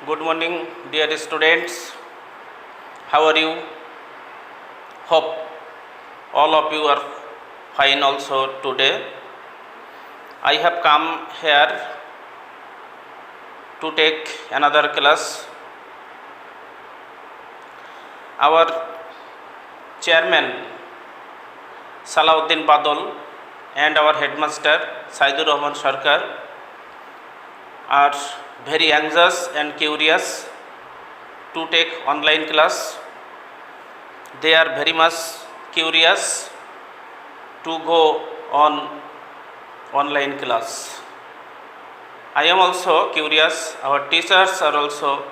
Good morning, dear students. How are you? Hope all of you are fine also today. I have come here to take another class. Our chairman Salahuddin Badal and our headmaster Saidur Rahman Sarkar are very anxious and curious to take online class. They are very much curious to go on online class. I am also curious, our teachers are also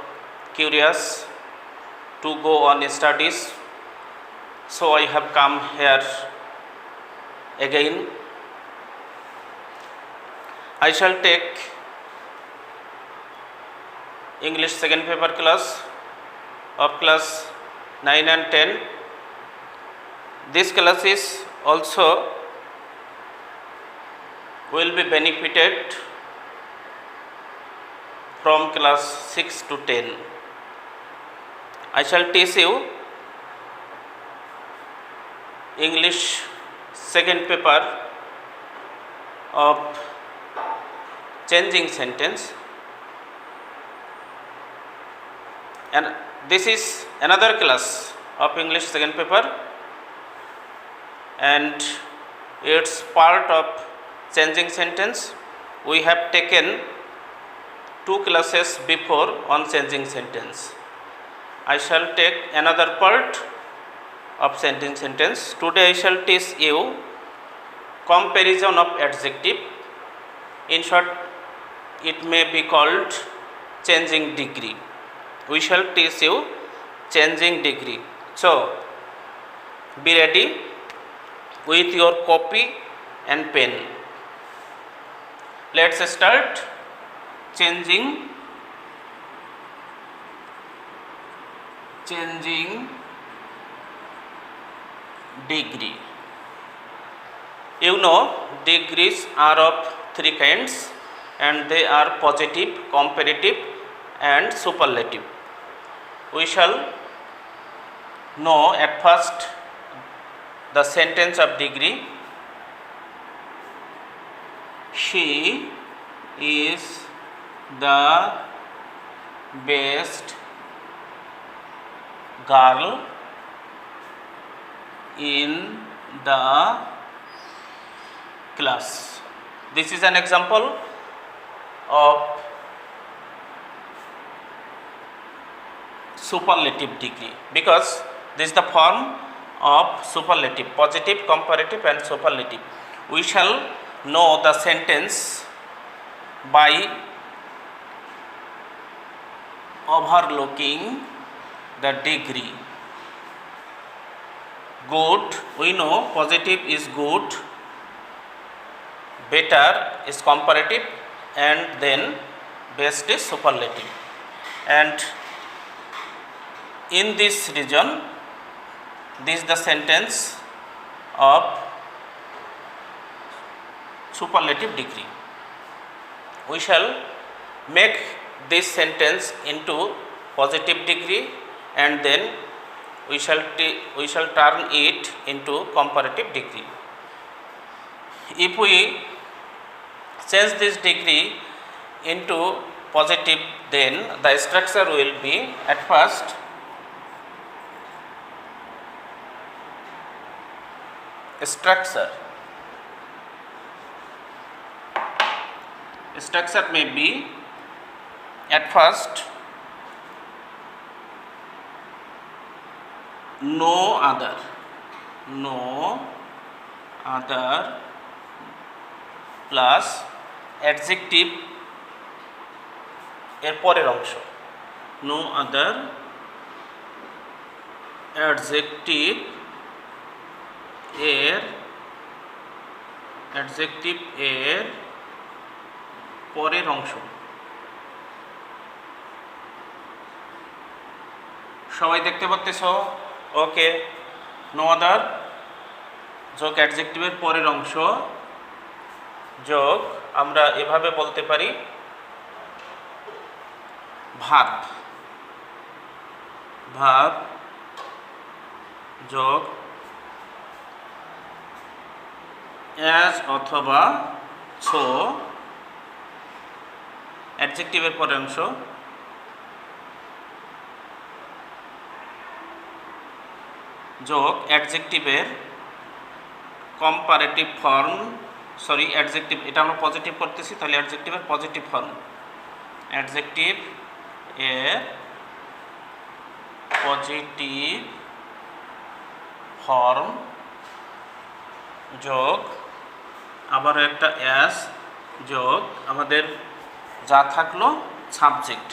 curious to go on studies. So I have come here again. I shall take English second paper class of class 9 and 10. This class is also will be benefited from class 6 to 10. I shall teach you English second paper of changing sentence, and this is another class of English second paper, and it's part of changing sentence. We have taken 2 classes before on changing sentence. I shall take another part of changing sentence. Today I shall teach you comparison of adjective. In short, it may be called changing degree. We shall teach you changing degree. So be ready with your copy and pen. Let's start changing degree. You know, degrees are of 3 kinds, and they are positive, comparative and superlative. We shall know at first the sentence of degree. She is the best girl in the class. This is an example of superlative degree, because this is the form of superlative: positive, comparative and superlative. We shall know the sentence by overlooking the degree. Good, we know positive is good, better is comparative, and then best is superlative. And in this region, this is the sentence of superlative degree. We shall make this sentence into positive degree, and then we shall turn it into comparative degree. If we change this degree into positive, then the structure will be at first structure may be at first no other plus adjective এর পরের অংশ, no other adjective এর পরের অংশ। সবাই দেখতে পাচ্ছ? ওকে, no other যোগ অ্যাডজেক্টিভের পরের অংশ যোগ আমরা এভাবে বলতে পারি ভার্ব ভার্ব যোগ অ্যাজ অথবা সো, অ্যাডজেক্টিভের পরের অংশ যোগ অ্যাডজেক্টিভের কম্পারেটিভ ফর্ম, সরি অ্যাডজেক্টিভ, এটা আমরা পজিটিভ করতেছি, তাহলে অ্যাডজেক্টিভের পজিটিভ ফর্ম, অ্যাডজেক্টিভ এর পজিটিভ ফর্ম যোগ আবারও একটা অ্যাজ যোগ আমাদের যা থাকলো সাবজেক্ট,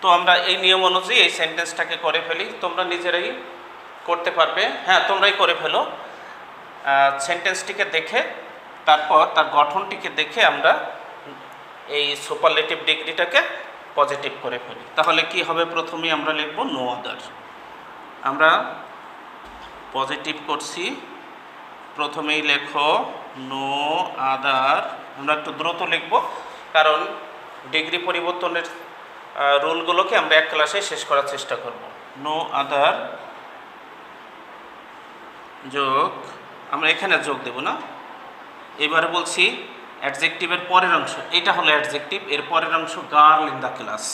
তো আমরা এই নিয়ম অনুযায়ী এই সেন্টেন্সটাকে করে ফেলি। তোমরা নিজেরাই করতে পারবে, হ্যাঁ তোমরাই করে ফেলো। সেন্টেন্সটিকে দেখে তারপর তার গঠনটিকে দেখে আমরা এই সুপারলেটিভ ডিগ্রিটাকে পজিটিভ করে ফেলি। তাহলে কি হবে, প্রথমেই আমরা লিখব নো আদার। আমরা পজিটিভ করছি, প্রথমেই লেখো নো আদার। আমরা একটু দ্রুত লিখব কারণ ডিগ্রি পরিবর্তনের রুলগুলোকে আমরা এক ক্লাসে শেষ করার চেষ্টা করব। নো আদার যোগ, আমরা এখানে যোগ দেব না, এবারে বলছি অ্যাডজেক্টিভের পরের অংশ, এটা হলো অ্যাডজেক্টিভ, এর পরের অংশ girl in the class,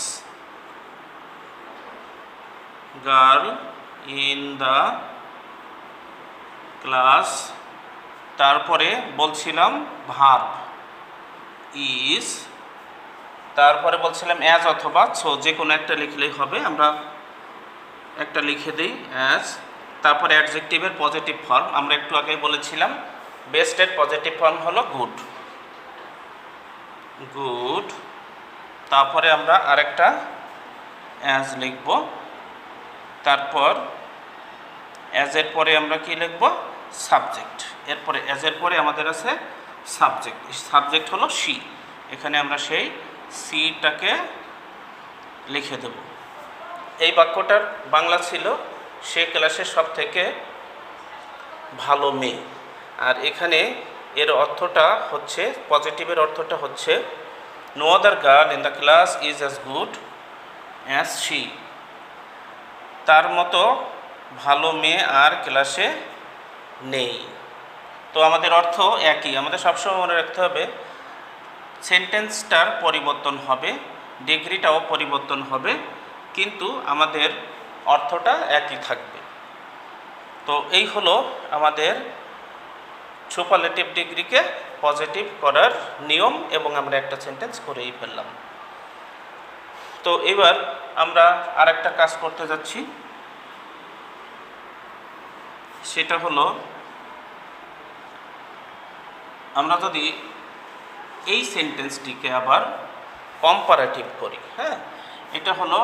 girl in the class. তারপরে বলছিলাম ভার্ব ইজ, তারপরে বলছিলাম অ্যাজ অথবা সো, যে কোনো একটা লিখলেই হবে, আমরা একটা লিখে দিই অ্যাজ। তারপরে অ্যাডজেক্টিভের পজিটিভ ফর্ম, আমরা একটু আগে বলেছিলাম বেস্টের পজিটিভ ফর্ম হলো গুড, গুড। তারপরে আমরা আরেকটা অ্যাজ লিখব, তারপর অ্যাজের পরে আমরা কি লিখব, সাবজেক্ট। এরপরে অ্যাজের পরে আমাদের আছে সাবজেক্ট, সাবজেক্ট হলো সি, এখানে আমরা সেই সিটাকে লিখে দেব। এই বাক্যটার বাংলা ছিল সে ক্লাসে সব থেকে ভালো মেয়ে, আর এখানে এর অর্থটা হচ্ছে, পজিটিভের অর্থটা হচ্ছে no other girl in the class is as good as she, তার মতো ভালো মেয়ে আর ক্লাসে নেই। তো আমাদের অর্থ একই, আমাদের সবসময় মনে রাখতে হবে সেন্টেন্সটার পরিবর্তন হবে, ডিগ্রিটাও পরিবর্তন হবে, কিন্তু আমাদের অর্থটা একই থাকবে। তো এই হলো আমাদের সুপারলেটিভ ডিগ্রিকে পজিটিভ করার নিয়ম, এবং আমরা একটা সেন্টেন্স করেই ফেললাম। তো এবার আমরা আরেকটা কাজ করতে যাচ্ছি, সেটা হলো আমরা যদি এই সেন্টেন্সটিকে আবার কম্পারেটিভ করি, হ্যাঁ এটা হলো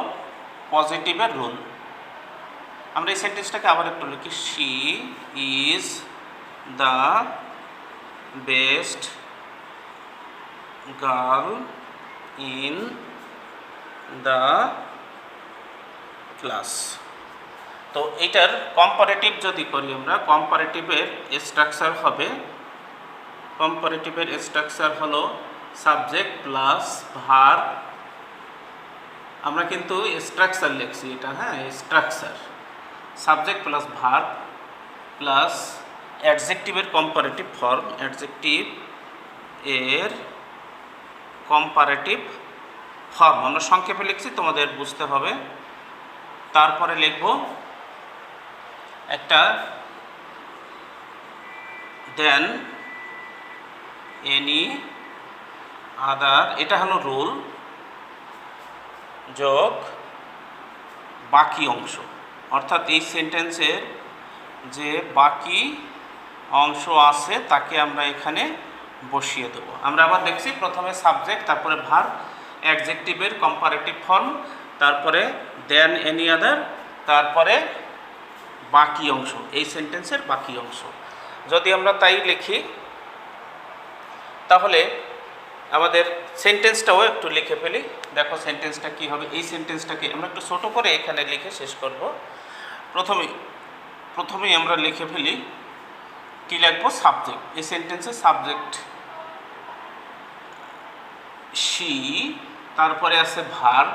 পজিটিভের রুল। আমরা এই সেন্টেন্সটাকে আবার একটু লিখি, she is the best girl in the class. তো এটার কম্পারেটিভ যদি করি আমরা, কম্পারেটিভের স্ট্রাকচার হবে, কম্পারেটিভের স্ট্রাকচার হলো সাবজেক্ট প্লাস ভার্ব, আমরা কিন্তু স্ট্রাকচার লিখছি এটা, হ্যাঁ structure, subject plus verb plus অ্যাডজেক্টিভের কম্পারেটিভ ফর্ম, অ্যাডজেক্টিভ এর কম্পারেটিভ ফর্ম আমরা সংক্ষেপে লিখছি, তোমাদের বুঝতে হবে। তারপরে লিখব একটা দেন এনি আদার, এটা হলো রুল, যোগ বাকি অংশ, অর্থাৎ এই সেন্টেন্সের যে বাকি অংশ আছে তাকে আমরা এখানে বসিয়ে দেবো। আমরা আবার দেখছি প্রথমে সাবজেক্ট, তারপরে ভার্ব, অ্যাডজেক্টিভের কম্পারেটিভ ফর্ম, তারপরে দেন এনি আদার, তারপরে বাকি অংশ, এই সেন্টেন্সের বাকি অংশ। যদি আমরা তাই লিখি তাহলে আমাদের সেন্টেন্সটাও একটু লিখে ফেলি। দেখো সেন্টেন্সটা কি হবে, এই সেন্টেন্সটাকে আমরা একটু ছোট করে এখানে লিখে শেষ করব। প্রথমেই আমরা লিখে ফেলি, কি লিখবো, সাবজেক্ট। এই সেন্টেন্সের সাবজেক্ট শি, তারপরে আছে ভার্ব,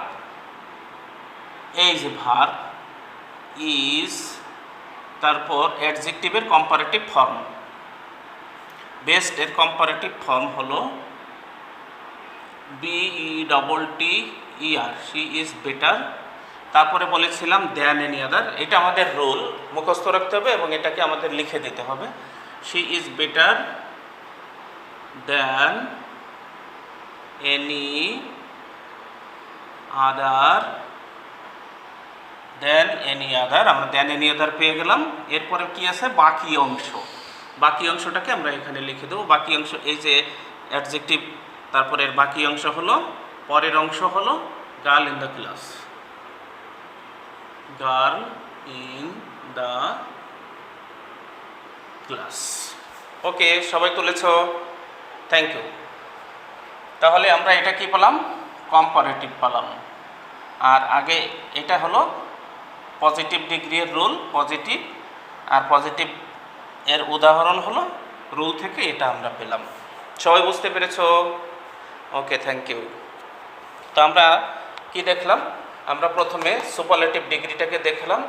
এই যে ভার্ব ইজ, তারপর অ্যাডজেক্টিভের কম্পারেটিভ ফর্ম। বেস্ট এর কম্পারেটিভ ফর্ম হলো BETTER, শি ইজ বেটার। তারপরে বলেছিলাম দ্যান এনি আদার, এটা আমাদের রুল, মুখস্থ রাখতে হবে এবং এটাকে আমাদের লিখে দিতে হবে। She is better than any other, than any other, আমরা দেন এনি আদার পেয়ে গেলাম। এরপরে কি আছে বাকি অংশ, বাকি অংশটাকে আমরা এখানে লিখে দেবো। বাকি অংশ এই যে অ্যাডজেক্টিভ, তারপরে এর বাকি অংশ হলো, পরের অংশ হলো girl in the class, girl in the class. Okay, সবাই তুলেছ, থ্যাংক ইউ। তাহলে আমরা এটা কি পেলাম, কম্পারেটিভ পেলাম। আর আগে এটা হলো পজিটিভ ডিগ্রির রুল, পজিটিভ, আর পজিটিভ এর উদাহরণ হলো রুল থেকে এটা আমরা পেলাম। সবাই বুঝতে পেরেছ? Okay, thank you. তো আমরা কি দেখলাম, আমরা প্রথমে সুপারলেটিভ ডিগ্রিটাকে দেখলাম,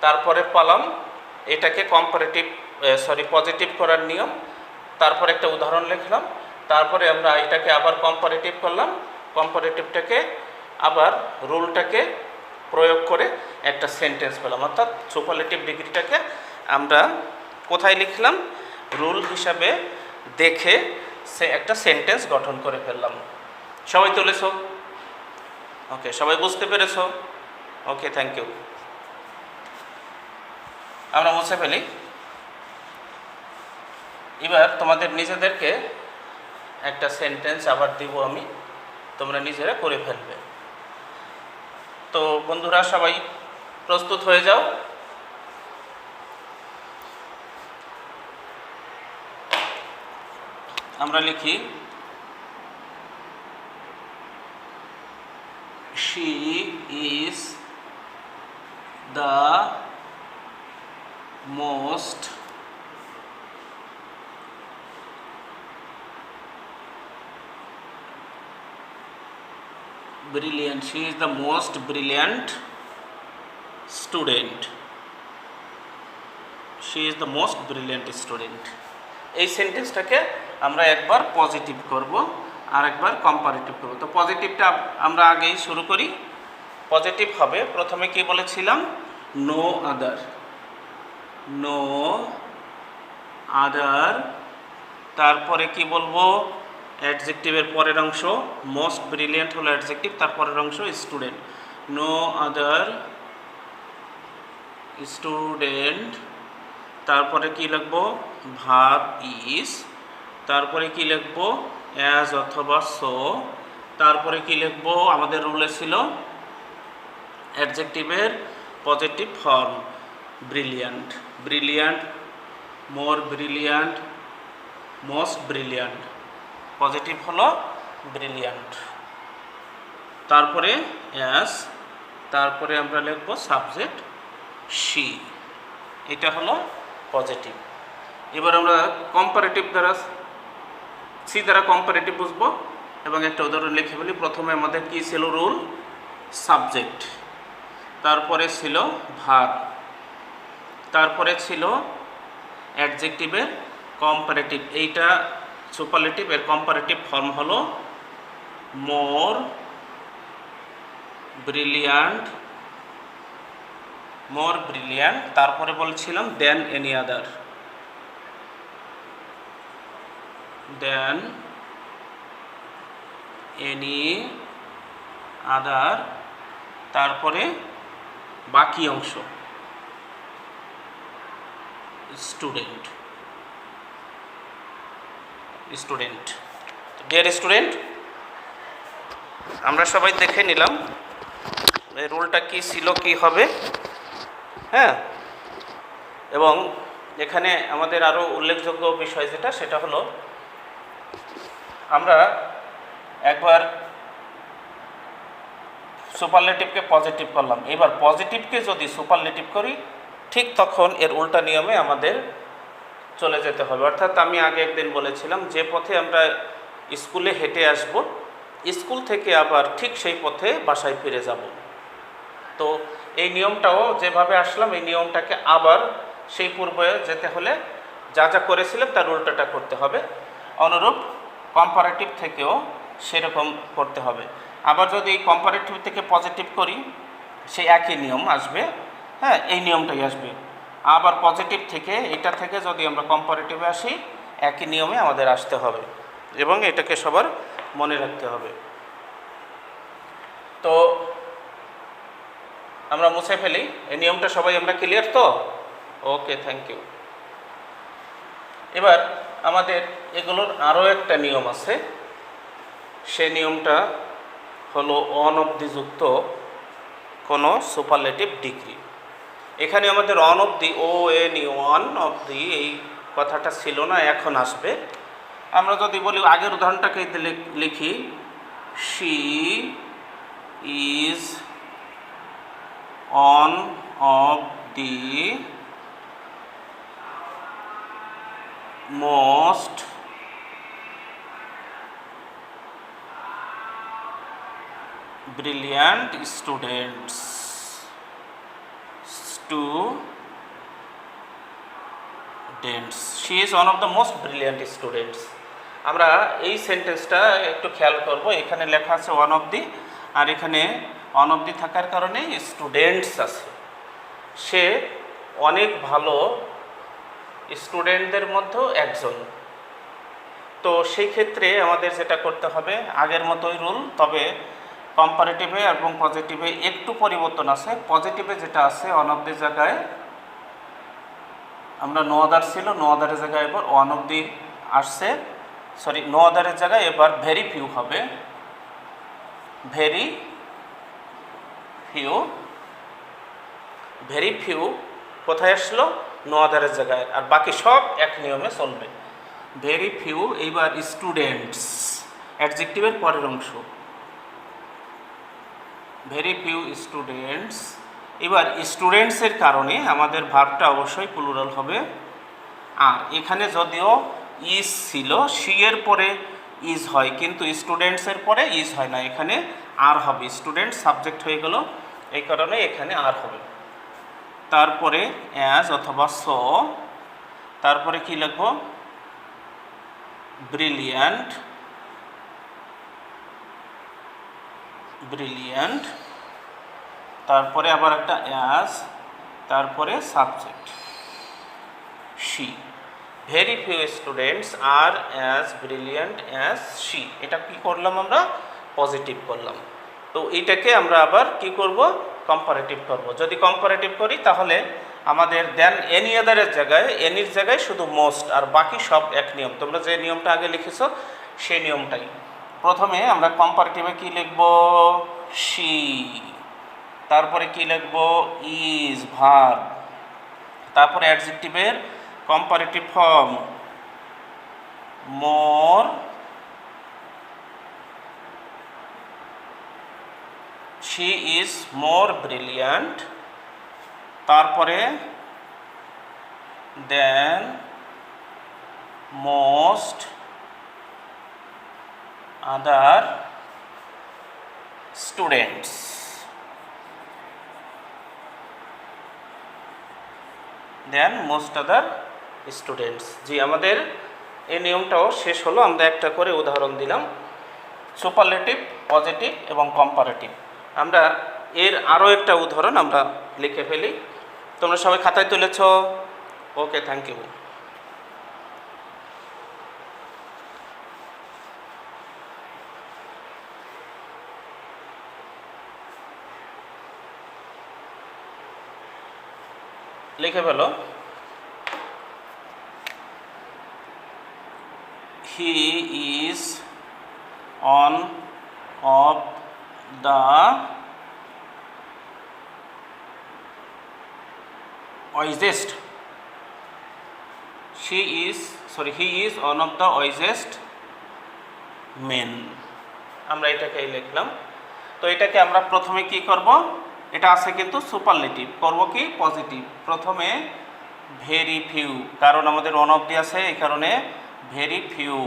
তারপরে পেলাম এটাকে কম্পারেটিভ পজিটিভ করার নিয়ম, তারপরে একটা উদাহরণ লিখলাম, তারপরে আমরা এটাকে আবার কম্পারেটিভ করলাম, কম্পারেটিভটাকে আবার রুলটাকে প্রয়োগ করে একটা সেন্টেন্স পেলাম। অর্থাৎ সুপারলেটিভ ডিগ্রিটাকে আমরা কোথায় লিখলাম, রুল হিসাবে দেখে সে একটা সেন্টেন্স গঠন করে ফেললাম। সবাই তুলেছ? ওকে, সবাই বুঝতে পেরেছ? Okay, thank you. আমরা মুছে ফেলি। এবার তোমাদের নিজেদেরকে একটা সেন্টেন্স আবার দিব আমি, তোমরা নিজেরা করে ফেলবে। তো বন্ধুরা সবাই প্রস্তুত হয়ে যাও। আমরা লিখি, she is the most brilliant, she is the most brilliant student, she is the most brilliant student। এই সেন্টেন্সটাকে আমরা একবার পজিটিভ করব আর একবার কম্পারেটিভ করব। তো পজিটিভটা আমরা আগেই শুরু করি। পজিটিভ হবে, প্রথমে কি বলেছিলাম, নো আদার, নো আদার, তারপরে কি বলবো, অ্যাডজেক্টিভের পরের অংশ, মোস্ট ব্রিলিয়েন্ট হলো অ্যাডজেক্টিভ, তারপরের অংশ স্টুডেন্ট, নো আদার স্টুডেন্ট, তারপরে কি লিখবো, ভার্ব ইজ, তারপরে কি লিখবো, অ্যাজ অথবা সো, তারপরে কি লিখবো, আমাদের রুলে ছিল অ্যাডজেক্টিভের পজিটিভ ফর্ম, ব্রিলিয়ান্ট, ব্রিলিয়ান্ট, মোর ব্রিলিয়ান্ট, মোস্ট ব্রিলিয়ান্ট, পজিটিভ হলো ব্রিলিয়ান্ট, তারপরে অ্যাজ, তারপরে আমরা লিখবো সাবজেক্ট শি, এটা হলো পজিটিভ। এবার আমরা কম্পারেটিভ দ্বারা, সি দ্বারা কম্পারেটিভ বুঝবো এবং একটা উদাহরণ লিখে ফেলি। প্রথমে আমাদের কি ছিল রুল, সাবজেক্ট, তারপরে ছিল ভার্ব, তারপরে ছিল অ্যাডজেক্টিভের কম্পারেটিভ, এইটা সুপারলেটিভ, এর কম্পারেটিভ ফর্ম হলো মোর ব্রিলিয়ান্ট, মোর ব্রিলিয়ান্ট, তারপরে বলছিলাম than any other, than any other, তারপরে বাকি অংশ স্টুডেন্ট, স্টুডেন্ট। ডিয়ার স্টুডেন্ট, আমরা সবাই দেখে নিলাম এই রুলটা কি ছিল, কি হবে, হ্যাঁ। এবং এখানে আমাদের আরও উল্লেখযোগ্য বিষয় যেটা, সেটা হলো আমরা একবার সুপারলেটিভকে পজিটিভ করলাম, এবার পজিটিভকে যদি সুপারলেটিভ করি ঠিক তখন এর উল্টা নিয়মে আমাদের চলে যেতে হবে। অর্থাৎ আমি আগে একদিন বলেছিলাম, যে পথে আমরা স্কুলে হেঁটে আসব স্কুল থেকে আবার ঠিক সেই পথে বাসায় ফিরে যাব। তো এই নিয়মটাও যেভাবে আসলাম, এই নিয়মটাকে আবার সেই পূর্বে যেতে হলে যা যা করেছিলাম তার উল্টোটা করতে হবে। অনুরূপ কম্পারেটিভ থেকেও সেরকম করতে হবে। আবার যদি কম্পারেটিভ থেকে পজিটিভ করি, সেই একই নিয়ম আসবে, হ্যাঁ, এই নিয়মটাই আসবে। আবার পজিটিভ থেকে, এটা থেকে যদি আমরা কম্পারেটিভে আসি, একই নিয়মে আমাদের আসতে হবে এবং এটাকে সবার মনে রাখতে হবে। তো আমরা মুছে ফেলি, এই নিয়মটা সবাই আমরা ক্লিয়ার তো? ওকে, থ্যাংক ইউ। এবার আমাদের এগুলোর আরও একটা নিয়ম আছে, সে নিয়মটা হলো অনবধিযুক্ত কোনো সুপারলেটিভ ডিগ্রি। এখানে আমাদের অন অবধি, ও এন ই, ওয়ান অবধি, এই কথাটা ছিল না, এখন আসবে। আমরা যদি বলি, আগের উদাহরণটাকে লিখি, she is one of the most brilliant students she is one of the most brilliant students। আমরা এই সেন্টেন্সটা একটু খেয়াল করব, এখানে লেখা আছে ওয়ান অফ দি, আর এখানে ওয়ান অফ দি থাকার কারণে স্টুডেন্টস আছে। সে অনেক ভালো স্টুডেন্টদের মধ্যেও একজন। তো সেই ক্ষেত্রে আমাদের যেটা করতে হবে, আগের মতোই রুল, তবে কম্পারেটিভে এবং পজিটিভে একটু পরিবর্তন আছে। পজিটিভে যেটা আছে, ওয়ান অফ দি জায়গায় আমরা নো আদার ছিল, নো আদারের জায়গায় এবার ওয়ান অফ দি আসছে, সরি, নো আদারের জায়গায় এবার ভেরি ফিউ হবে, ভেরি ফিউ। ভেরি ফিউ কোথায় আসলো? নো আদারের জায়গায়, আর বাকি সব এক নিয়মে চলবে। Very few. এইবার স্টুডেন্টস, অ্যাডজেক্টিভের পরের অংশ, ভেরি ফিউ স্টুডেন্টস। এবার স্টুডেন্টসের কারণে আমাদের ভার্বটা অবশ্যই প্লুরাল হবে। আর এখানে যদিও ইজ ছিল, সি এর পরে ইজ হয়, কিন্তু স্টুডেন্টসের পরে ইজ হয় না, এখানে আর হবে। স্টুডেন্ট সাবজেক্ট হয়ে গেল, এই কারণে এখানে আর হবে। তারপরে অ্যাজ অথবা সো, তারপরে কি লিখব? ব্রিলিয়ান্ট, ব্রিলিয়ান্ট, তারপরে আবার একটা অ্যাজ, তারপরে subject she. Very few students are as brilliant as she. এটা কি করলাম আমরা? পজিটিভ করলাম। তো এইটাকে আমরা আবার কি করব? কম্পারেটিভ করব। যদি কম্পারেটিভ করি তাহলে আমাদের দেন এনি আদারের জায়গায়, এনির জায়গায় শুধু মোস্ট, আর বাকি সব এক নিয়ম। তোমরা যে নিয়মটা আগে লিখেছ সেই নিয়মটাই। প্রথমে আমরা কম্পারেটিভে কি লিখব? শি, তারপরে কি লিখব? ইজ, ভার্ব, তারপরে অ্যাডজেক্টিভের comparative form more, she is more brilliant, তারপরে than most other students. Than most other students. জি, আমাদের এই নিয়মটাও শেষ হলো। আমরা একটা করে উদাহরণ দিলাম, সুপারলেটিভ, পজিটিভ এবং কম্পারেটিভ। আমরা এর আরও একটা উদাহরণ আমরা লিখে ফেলি। তোমরা সবাই খাতায় তুলেছ? ওকে, থ্যাংক ইউ। লিখে ফেলো। He is one of the wisest, he is one of the wisest men। আমরা এটাকেই লিখলাম। তো এটাকে আমরা প্রথমে কি করব? এটা আছে কিন্তু সুপারলেটিভ, করব কি? পজিটিভ। প্রথমে ভেরি ফিউ, কারণ আমাদের ওয়ান অফ দি আছে, এই কারণে very few,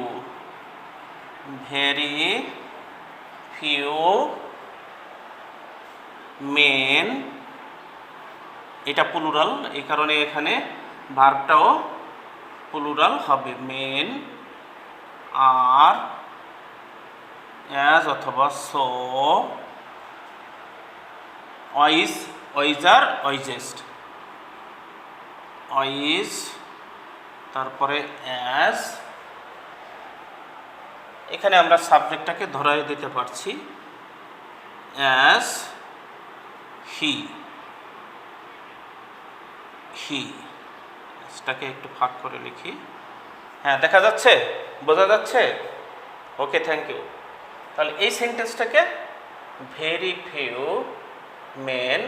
very few men, এটা প্লুরাল, এই কারণে এখানে ভার্বটাও প্লুরাল হবে। মেন আর অ্যাজ অথবা সো, অইজ, অইজার, অইজেস্ট, অইজ তারপরে অ্যাজ। এখানে আমরা সাবজেক্টটাকে ধরাই দিতে পারছি অ্যাজ হি, হি। এটাকে একটু ভাগ করে লিখি। হ্যাঁ, দেখা যাচ্ছে, বোঝা যাচ্ছে? ওকে, থ্যাংক ইউ। তাহলে এই সেন্টেন্সটাকে ভেরি ফিউ মেন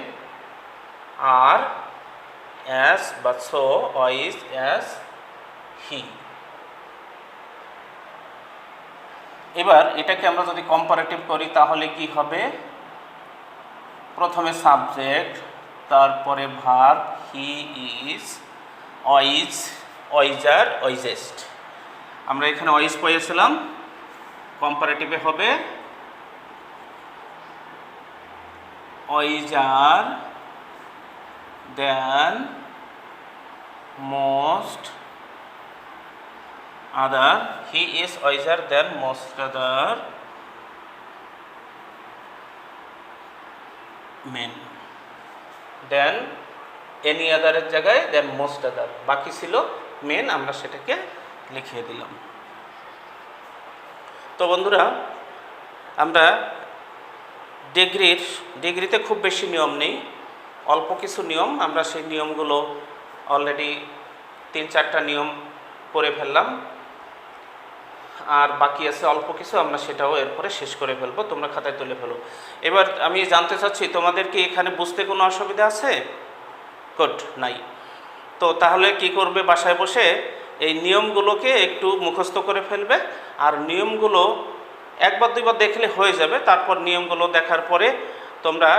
আর অ্যাজ বা সো অইজ অ্যাজ হি। এবার এটাকে আমরা যদি কম্পারেটিভ করি তাহলে কি হবে? প্রথমে সাবজেক্ট, তারপরে ভার্ব হি ইজ, অইজ, অইজার, অইজেস্ট। আমরা এখানে অইজ পেয়েছিলাম, কম্পারেটিভে হবে wiser than most other, he is wiser than most other men, than any আদারের জায়গায় দেন মোস্ট আদার, বাকি ছিল মেন, আমরা সেটাকে লিখিয়ে দিলাম। তো বন্ধুরা, আমরা ডিগ্রিতে খুব বেশি নিয়ম নেই, অল্প কিছু নিয়ম, আমরা সেই নিয়মগুলো অলরেডি 3-4টা নিয়ম করে ফেললাম, আর বাকি আছে অল্প কিছু, আমরা সেটাও এরপরে শেষ করে ফেলবো। তোমরা খাতায় তুলে ফেলো। এবার আমি জানতে চাচ্ছি তোমাদের কি এখানে বুঝতে কোনো অসুবিধা আছে? গুড, নাই। তো তাহলে কি করবে? বাসায় বসে এই নিয়মগুলোকে একটু মুখস্থ করে ফেলবে, আর নিয়মগুলো একবার দুইবার দেখলে হয়ে যাবে। তারপর নিয়মগুলো দেখার পরে তোমরা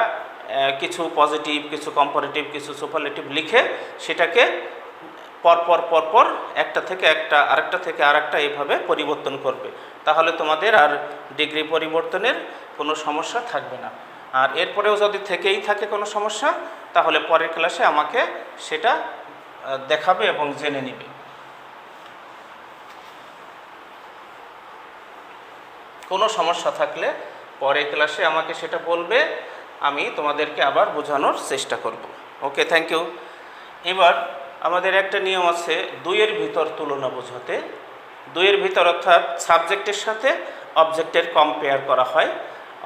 কিছু পজিটিভ, কিছু কম্পারেটিভ, কিছু সুপারলেটিভ লিখে সেটাকে পরপর একটা থেকে একটা, আরেকটা থেকে আরেকটা, এইভাবে পরিবর্তন করবে। তাহলে তোমাদের আর ডিগ্রি পরিবর্তনের কোনো সমস্যা থাকবে না। আর এরপরেও যদি থেকেই থাকে কোনো সমস্যা, তাহলে পরের ক্লাসে আমাকে সেটা দেখাবে এবং জেনে নিবে। কোনো সমস্যা থাকলে পরের ক্লাসে আমাকে সেটা বলবে, আমি তোমাদেরকে আবার বোঝানোর চেষ্টা করব। ওকে, থ্যাংক ইউ। এবার আমাদের একটা নিয়ম আছে 2-এর ভিতর তুলনা বোঝাতে। 2-এর ভিতর অর্থাৎ সাবজেক্টের সাথে অবজেক্টের কম্পেয়ার করা হয়,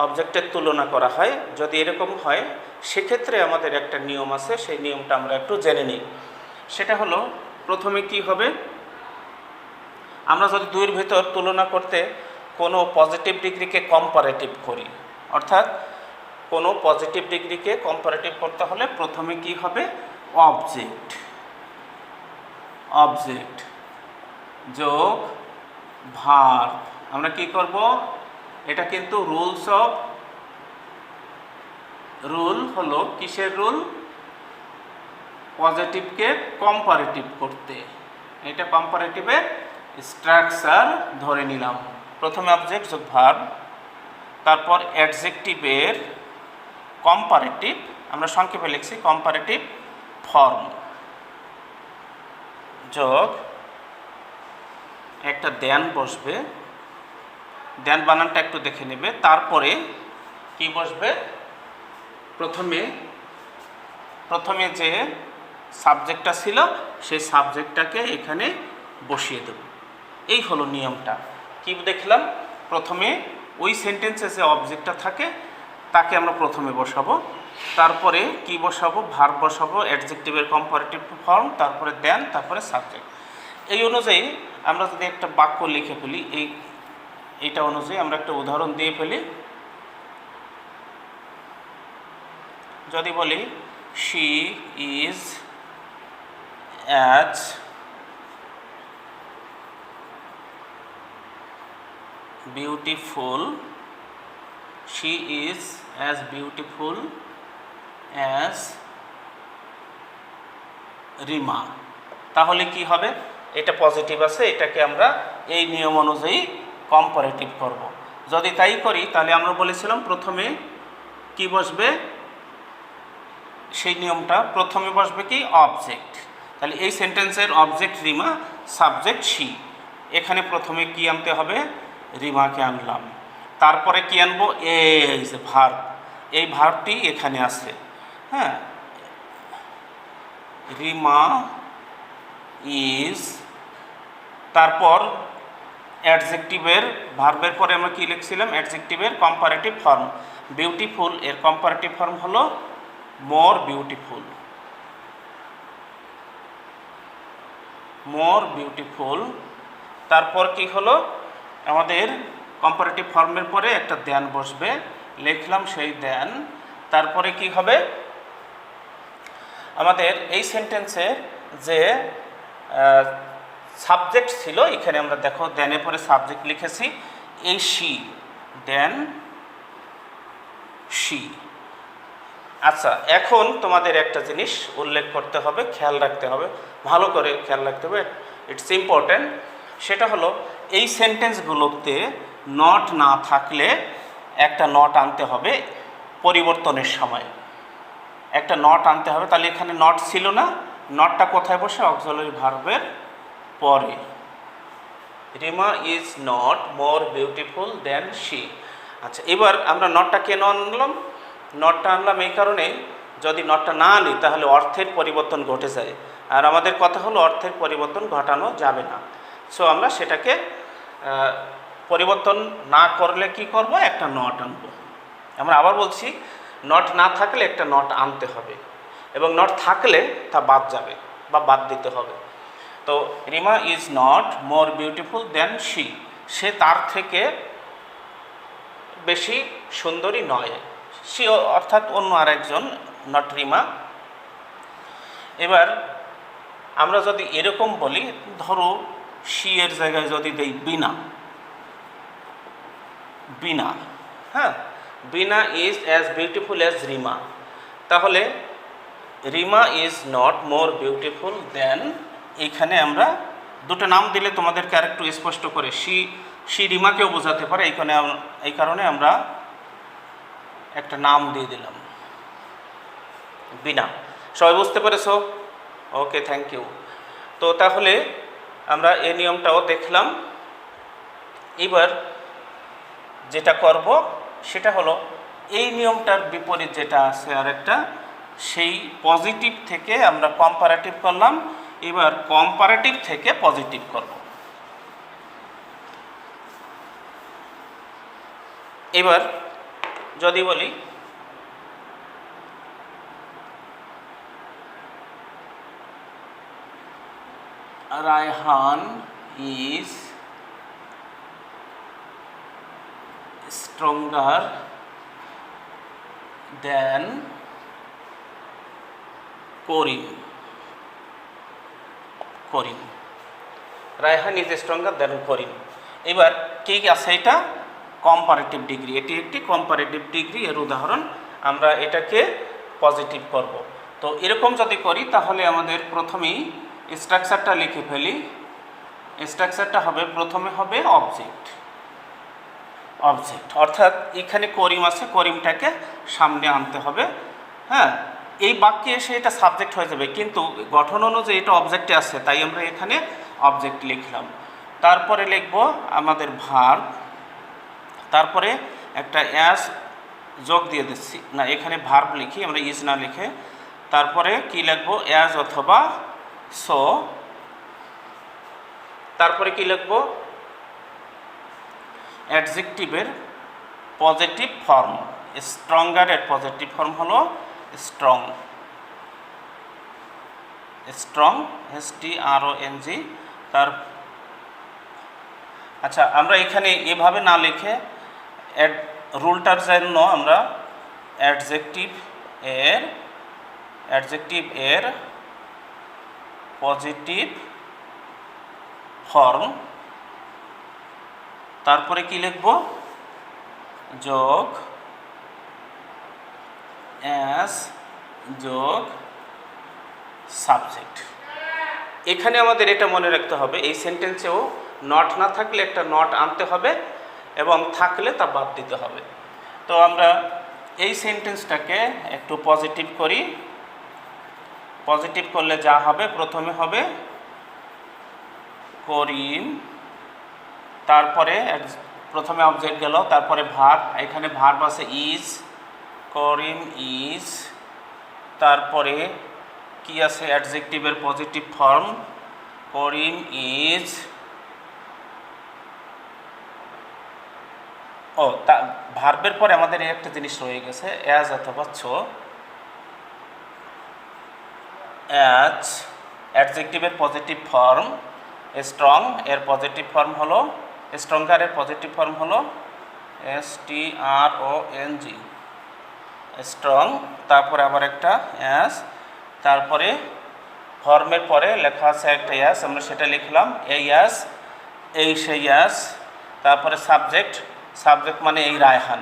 অবজেক্টের তুলনা করা হয়। যদি এরকম হয় সেক্ষেত্রে আমাদের একটা নিয়ম আছে, সেই নিয়মটা আমরা একটু জেনে নিই। সেটা হলো, প্রথমে কি হবে? আমরা যদি 2-এর ভিতর তুলনা করতে কোনো পজিটিভ ডিগ্রিকে কম্পারেটিভ করি, অর্থাৎ কোনো পজিটিভ ডিগ্রিকে কম্পারেটিভ করতে হলে প্রথমে কি হবে? অবজেক্ট, অবজেক্ট যোগ ভার্ব। আমরা কি করব? এটা কিন্তু রুল হলো কিসের রুল? পজিটিভকে কম্পারেটিভ করতে। এটা কম্পারেটিভের স্ট্রাকচার ধরে নিলাম। প্রথমে অবজেক্ট যোগ ভার্ব, তারপর অ্যাডজেক্টিভের কম্পারেটিভ, আমরা সংক্ষেপে লিখছি কম্পারেটিভ ফর্ম, যোগ একটা দেন বসবে, দেন বানানটা একটু দেখে নেবে। তারপরে কি বসবে? প্রথমে যে সাবজেক্টটা ছিল সেই সাবজেক্টটাকে এখানে বসিয়ে দেব। এই হলো নিয়মটা। কি দেখলাম? প্রথমে ওই সেন্টেন্সে যে অবজেক্টটা থাকে তাকে আমরা প্রথমে বসাবো, তারপরে কি বসাবো? ভার্ব বসাবো, অ্যাডজেক্টিভের কম্পারেটিভ ফর্ম, তারপরে দেন, তারপরে সাবজেক্ট। এই অনুযায়ী আমরা যদি একটা বাক্য লিখে ফেলি, এইটা অনুযায়ী আমরা একটা উদাহরণ দিয়ে ফেলি। যদি বলি she is as beautiful, she is as beautiful as Rima. তাহলে কি হবে? এটা পজিটিভ আছে, এটাকে আমরা এই নিয়ম অনুযায়ী কম্পারেটিভ করব। যদি তাই করি তাহলে আমরা বলেছিলাম প্রথমে কি বসবে, সেই নিয়মটা প্রথমে বসবে কি অবজেক্ট। তাহলে এই সেন্টেন্সের অবজেক্ট রিমা, সাবজেক্ট শি। এখানে প্রথমে কি আনতে হবে, রিমাকে আনলাম। তারপরে কি আনবো, এই যে ভার্ব, এই ভার্বটি এখানে আছে। হ্যাঁ, রিমা ইজ, তারপর অ্যাডজেক্টিভের, ভার্বের পরে আমরা কি লিখছিলাম, অ্যাডজেক্টিভের কম্পারেটিভ ফর্ম বিউটিফুল, এর কম্পারেটিভ ফর্ম হলো মোর বিউটিফুল। More beautiful. তারপর কি হলো, আমাদের কম্পারেটিভ ফর্মের পরে একটা দেন বসবে, লিখলাম সেই দেন। তারপরে কি হবে, আমাদের এই সেন্টেন্সে যে সাবজেক্ট ছিল, এখানে আমরা দেখো দেনের পরে সাবজেক্ট লিখেছি, এই শি, দেন শি। আচ্ছা, এখন তোমাদের একটা জিনিস উল্লেখ করতে হবে, খেয়াল রাখতে হবে, ভালো করে খেয়াল রাখতে হবে, ইটস ইম্পর্ট্যান্ট। সেটা হলো এই সেন্টেন্সগুলোতে নট না থাকলে একটা নট আনতে হবে পরিবর্তনের সময়, একটা নট আনতে হবে। তাহলে এখানে নট ছিল না, নটটা কোথায় বসে, অক্সিলারি ভার্বের পরে। Rima is not more beautiful than she. আচ্ছা, এবার আমরা নটটা কেন আনলাম, নটটা আনলাম এই কারণে, যদি নটটা না আনি তাহলে অর্থের পরিবর্তন ঘটে যায়, আর আমাদের কথা হলো অর্থের পরিবর্তন ঘটানো যাবে না। সো আমরা সেটাকে পরিবর্তন না করলে কি করব, একটা নট আনবো। আমরা আবার বলছি, নট না থাকলে একটা নট আনতে হবে, এবং নট থাকলে তা বাদ যাবে বা বাদ দিতে হবে। তো Rima is not more beautiful than she, সে তার থেকে বেশি সুন্দরী নয়, সে অর্থাৎ অন্য আরেকজন, নট রিমা। এবার আমরা যদি এরকম বলি, ধরো শি এর জায়গায় যদি দেই বিনা, বিনা, হ্যাঁ, Bina is as beautiful as Rima, তাহলে Rima is not more beautiful than, এইখানে আমরা দুটো নাম দিলে তোমাদেরকে আরেকটু স্পষ্ট করে, শি রিমাকেও বোঝাতে পারে, এই কারণে আমরা একটা নাম দিয়ে দিলাম, বিনা। সবাই বুঝতে পেরেছো? ওকে, থ্যাংক ইউ। তো তাহলে আমরা এই নিয়মটাও দেখলাম। এবার যেটা করব সেটা হলো, এই নিয়মটার বিপরীত যেটা আছে আরেকটা, সেই পজিটিভ থেকে আমরা কম্পারেটিভ করলাম, এবার কম্পারেটিভ থেকে পজিটিভ করব। এবার যদি বলি, Raihan is stronger than Karim. Karim, Raihan is stronger than Karim. এবার কি আছে, এটা কম্পারেটিভ ডিগ্রি, এটি একটি কম্পারেটিভ ডিগ্রি, এর উদাহরণ। আমরা এটাকে পজিটিভ করব। তো এরকম যদি করি তাহলে আমাদের প্রথমেই স্ট্রাকচারটা লিখে ফেলি। স্ট্রাকচারটা হবে, প্রথমে হবে অবজেক্ট, অবজেক্ট অর্থাৎ এখানে করিম আছে, করিমটাকে সামনে আনতে হবে। হ্যাঁ, এই বাক্যে এসে এটা সাবজেক্ট হয়ে যাবে, কিন্তু গঠন অনুযায়ী এটা অবজেক্টে আছে, তাই আমরা এখানে অবজেক্ট লিখলাম। তারপরে লিখব আমাদের ভার্ব, তারপরে একটা অ্যাজ যোগ দিয়ে দিচ্ছি, না এখানে ভার্ব লিখি আমরা, ইজ না লিখে। তারপরে কি লিখব, অ্যাজ অথবা সো। তারপরে কি লিখব, অ্যাডজেক্টিভের পজিটিভ ফর্ম, স্ট্রঙ্গারের পজিটিভ ফর্ম হলো স্ট্রং, স্ট্রং, STRONG। তার আচ্ছা, আমরা এখানে এভাবে না লিখে রুলটার জন্য আমরা অ্যাডজেক্টিভ এর পজিটিভ ফর্ম, তারপরে কি লিখব, যোগ অ্যাজ যোগ সাবজেক্ট। এখানে আমাদের এটা মনে রাখতে হবে, এই সেন্টেন্সেও নট না থাকলে একটা নট আনতে হবে, এবং থাকলে তা বাদ দিতে হবে। তো আমরা এই সেন্টেন্সটাকে একটু পজিটিভ করি। পজিটিভ করলে যা হবে, প্রথমে হবে করিম, তারপরে প্রথমে অবজেক্ট গেল, তারপরে ভার্ব, এখানে ভার্ব আছে ইজ, করিম ইজ, তারপরে কি আছে অ্যাডজেক্টিভের পজিটিভ ফর্ম করিম ইজ, তা ভার্বের পরে আমাদের একটা জিনিস রয়ে গেছে অ্যাজ অথবা ছো। অ্যাজ অ্যাডজেক্টিভের পজিটিভ ফর্ম স্ট্রং, এর পজিটিভ ফর্ম হলো স্ট্রঙ্গারের পজিটিভ ফর্ম হলো STRONG, স্ট্রং। তারপরে আবার একটা অ্যাজ, তারপরে ফর্মের পরে লেখা আছে একটা অ্যাজ, আমরা সেটা লিখলাম এই অ্যাজ, এই সেই অ্যাজ। তারপরে সাবজেক্ট, সাবজেক্ট মানে এই রায়হান,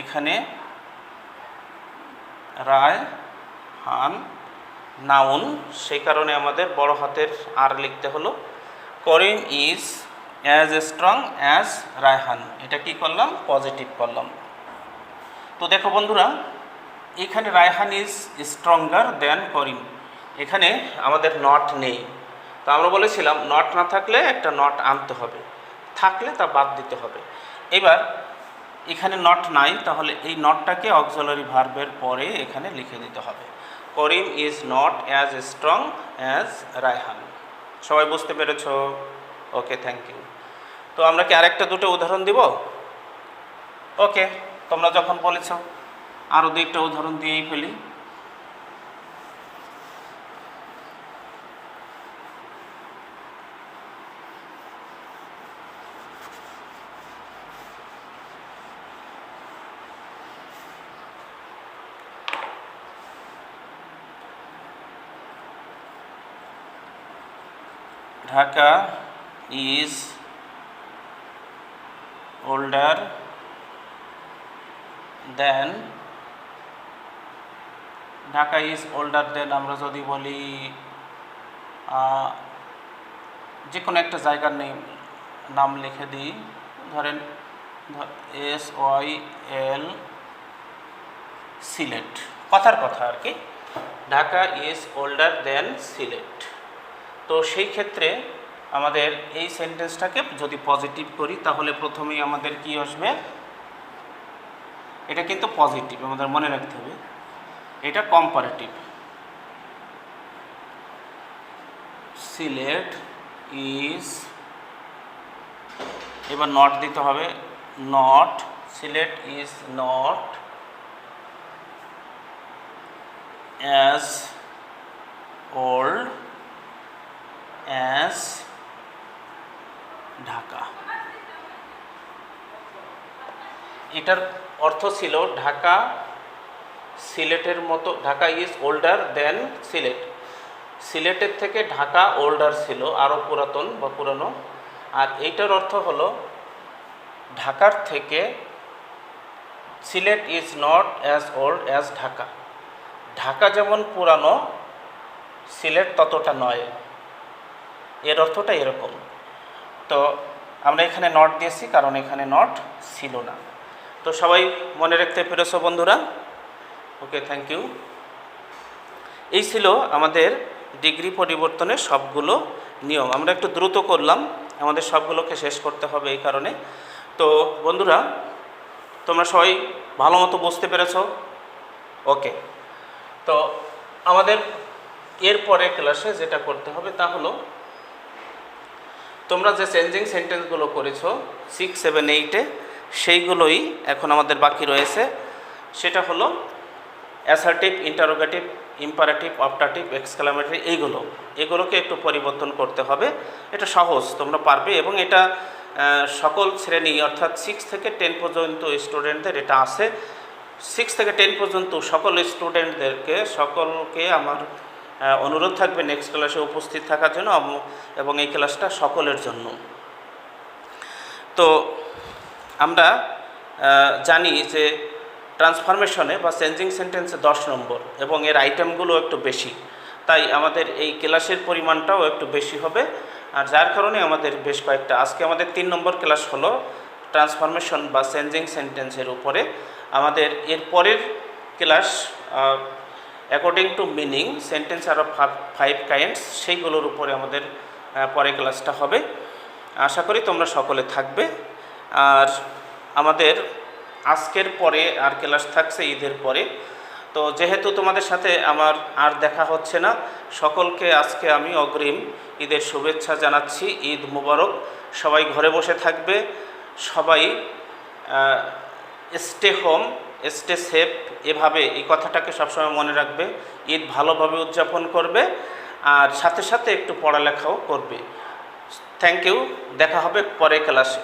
এখানে রায়হান নাউন, সেই কারণে আমাদের বড় হাতের আর লিখতে হলো। Karim is as strong as Raihan, এটা কি করলাম পজিটিভ করলাম। তো দেখো বন্ধুরা, এখানে Raihan is stronger than Karim, এখানে আমাদের নট নেই। তো আমরা বলেছিলাম নট না থাকলে একটা নট আনতে হবে, থাকলে তা বাদ দিতে হবে। এবার এখানে নট নাই, তাহলে এই নটটাকে অক্সিলারি ভার্বের পরে এখানে লিখে দিতে হবে। Karim is not as strong as Raihan. সবাই বুঝতে পেরেছ? Okay, thank you. তো আমরা কি আরেকটা দুটো উদাহরণ দিব? ওকে, তোমরা যখন বলেছ আরও দুইটা উদাহরণ দিয়েই ফেলি। Dhaka is older than, Dhaka is older than আমরা যদি বলি যে কোনো একটা জায়গার নাম লিখে দিই, ধরেন SYL সিলেট, কথার কথা আর কি, Dhaka is older than Sylhet. তো সেই ক্ষেত্রে আমাদের এই সেন্টেন্সটাকে যদি পজিটিভ করি তাহলে প্রথমেই আমাদের কি আসবে, এটা কিন্তু পজিটিভ, আমাদের মনে রাখতে হবে, এটা কম্পারেটিভ। সিলেট ইজ, এবার নট দিতে হবে, not, Sylhet is not as old as Dhaka. এটার অর্থ ছিল ঢাকা সিলেটের মতো, Dhaka is older than Sylhet, সিলেটের থেকে ঢাকা ওল্ডার ছিল, আরও পুরাতন বা পুরানো। আর এইটার অর্থ হলো ঢাকার থেকে Sylhet is not as old as Dhaka, Dhaka যেমন পুরানো সিলেট ততটা নয়, এর অর্থটা এরকম। তো আমরা এখানে নট দিয়েছি কারণ এখানে নট ছিল না। তো সবাই মনে রাখতে পেরেছো বন্ধুরা? ওকে, থ্যাংক ইউ। এই ছিল আমাদের ডিগ্রি পরিবর্তনের সবগুলো নিয়ম। আমরা একটু দ্রুত করলাম, আমাদের সবগুলোকে শেষ করতে হবে এই কারণে। তো বন্ধুরা, তোমরা সবাই ভালো মতো বুঝতে পেরেছো? ওকে, তো আমাদের এরপরে ক্লাসে যেটা করতে হবে তা হলো, তোমরা যে চেঞ্জিং সেন্টেন্সগুলো করেছো 6, 7, 8-এ, সেইগুলোই এখন আমাদের বাকি রয়েছে। সেটা হলো assertive, interrogative, imperative, optative, exclamatory, এগুলোকে একটু পরিবর্তন করতে হবে। এটা সহজ, তোমরা পারবে, এবং এটা সকল শ্রেণী অর্থাৎ 6 থেকে 10 পর্যন্ত স্টুডেন্টদের এটা আছে। 6 থেকে 10 পর্যন্ত সকল স্টুডেন্টদেরকে, সকলকে আমার অনুরোধ থাকবে নেক্সট ক্লাসে উপস্থিত থাকার জন্য, এবং এই ক্লাসটা সকলের জন্য। তো আমরা জানি যে ট্রান্সফরমেশনে বা চেঞ্জিং সেন্টেন্সে 10 নম্বর এবং এর আইটেমগুলো একটু বেশি, তাই আমাদের এই ক্লাসের পরিমাণটাও একটু বেশি হবে। আর যার কারণে আমাদের বেশ কয়েকটা, আজকে আমাদের 3 নম্বর ক্লাস হলো ট্রান্সফরমেশন বা চেঞ্জিং সেন্টেন্সের উপরে। আমাদের এর পরের class according to meaning sentence are of 5 kinds, সেইগুলোর উপরে আমাদের পরের ক্লাসটা হবে। আশা করি তোমরা সকলে থাকবে। আর আমাদের আজকের পরে আর ক্লাস থাকছে ঈদের পরে। তো যেহেতু তোমাদের সাথে আমার আর দেখা হচ্ছে না, সকলকে আজকে আমি অগ্রিম ঈদের শুভেচ্ছা জানাচ্ছি। ঈদ মুবারক। সবাই ঘরে বসে থাকবে, সবাই স্টে হোম, স্টে সেফ, এভাবে এই কথাটাকে সবসময় মনে রাখবে। ঈদ ভালোভাবে উদযাপন করবে আর সাথে সাথে একটু পড়ালেখাও করবে। থ্যাংক ইউ, দেখা হবে পরে ক্লাসে।